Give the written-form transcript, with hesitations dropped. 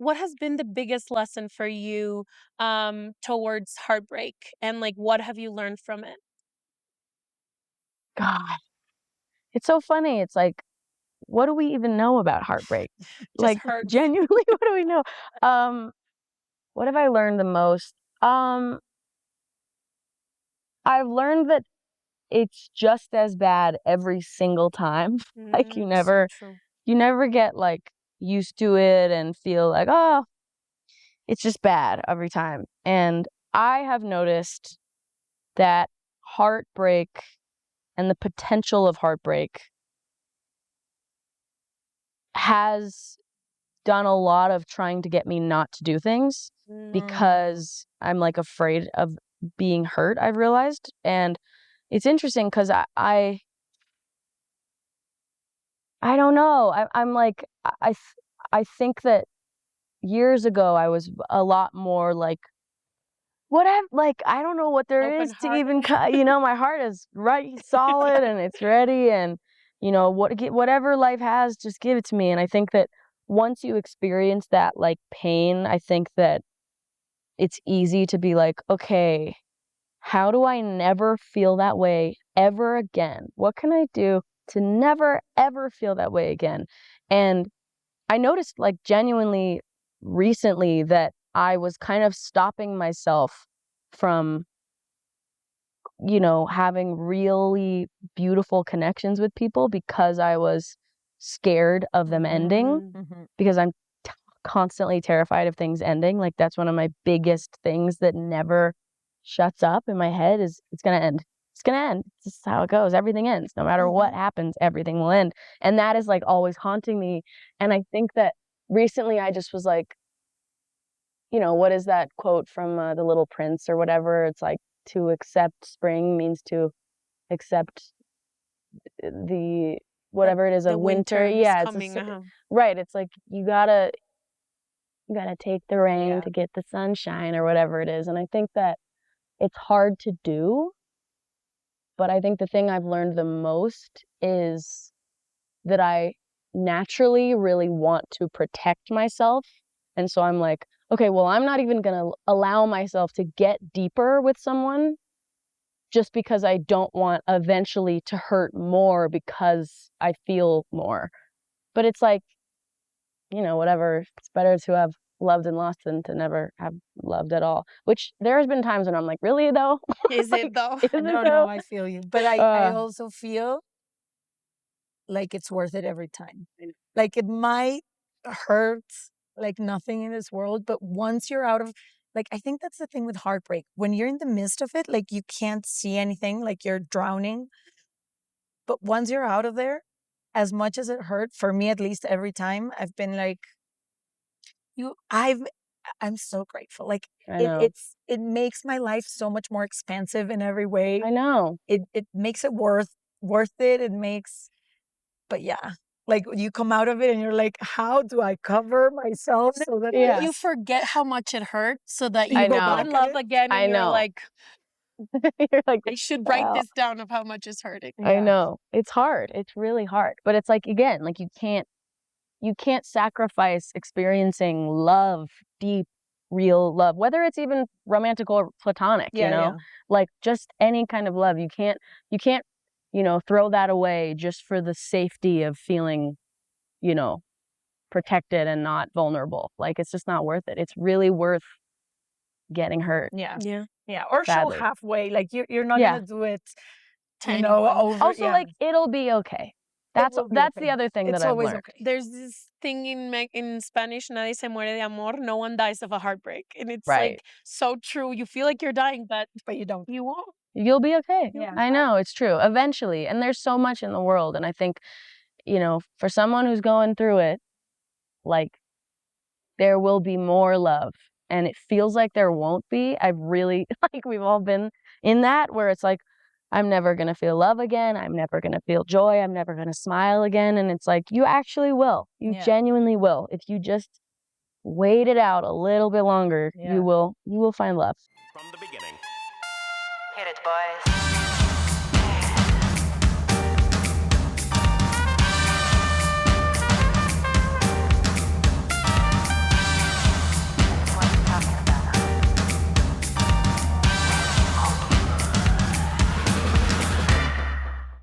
what has been the biggest lesson for you towards heartbreak, and like what have you learned from it? God, it's so funny. It's like, what do we even know about heartbreak? Just Like, hurts. genuinely, what do we know? What have I learned the most? I've learned that it's just as bad every single time. Like, you So never get like used to it and feel like, oh, it's just bad every time. And I have noticed that heartbreak and the potential of heartbreak has done a lot of trying to get me not to do things because I'm like afraid of being hurt, I've realized. And it's interesting because I don't know. I'm like, I think that years ago I was a lot more like, I don't know what there is to even, my heart is right solid and it's ready, and whatever life has, just give it to me. And I think that once you experience that like pain, I think that it's easy to be like, okay, how do I never feel that way ever again? What can I do to never ever feel that way again? And I noticed like genuinely recently that I was kind of stopping myself from, having really beautiful connections with people because I was scared of them ending, because I'm constantly terrified of things ending. Like, that's one of my biggest things that never shuts up in my head is it's going to end. It's going to end. This is how it goes. Everything ends. No matter what happens, everything will end. And that is like always haunting me. And I think that recently I just was like, what is that quote from The Little Prince or whatever? It's like, to accept spring means to accept the whatever it is of winter. Yeah, coming. Right. It's like you gotta take the rain to get the sunshine or whatever it is. And I think that it's hard to do, but I think the thing I've learned the most is that I naturally really want to protect myself. And so I'm like, okay, well, I'm not even going to allow myself to get deeper with someone just because I don't want eventually to hurt more because I feel more. But it's like, whatever. It's better to have loved and lost than to never have loved at all. Which there has been times when I'm like, really though? Is it though? No, I feel you. But I also feel like it's worth it every time. Like, it might hurt like nothing in this world, but once you're out of, like, I think that's the thing with heartbreak. When you're in the midst of it, like, you can't see anything, like you're drowning. But once you're out of there, as much as it hurt, for me at least, every time I've been like, I'm so grateful. Like, it makes my life so much more expansive in every way. I know. It makes it worth it. It makes, but yeah, like, you come out of it and you're like, how do I cover myself so that you forget how much it hurt, so that you I go know. in love again, and I know. you're like, you're like, I should write this down of how much it's hurting. I know. It's hard. It's really hard. But it's like, again, like you can't sacrifice experiencing love, deep, real love, whether it's even romantic or platonic, like just any kind of love. You can't, throw that away just for the safety of feeling, protected and not vulnerable. Like, it's just not worth it. It's really worth getting hurt. Yeah. Or sadly. show halfway. Like, you're not gonna do it, over. Also, like, it'll be okay. That's okay. the other thing that I've learned. Okay. There's this thing in Spanish, nadie se muere de amor, no one dies of a heartbreak. And it's Right. like so true. You feel like you're dying, but you don't. You won't. You'll be okay. Yeah. I know, it's true. Eventually. And there's so much in the world. And I think, for someone who's going through it, like, there will be more love. And it feels like there won't be. I've really, like, we've all been in that where it's like, I'm never going to feel love again. I'm never going to feel joy. I'm never going to smile again. And it's like, you actually will. You genuinely will. If you just wait it out a little bit longer, you will find love. From the beginning. Hit it, boys.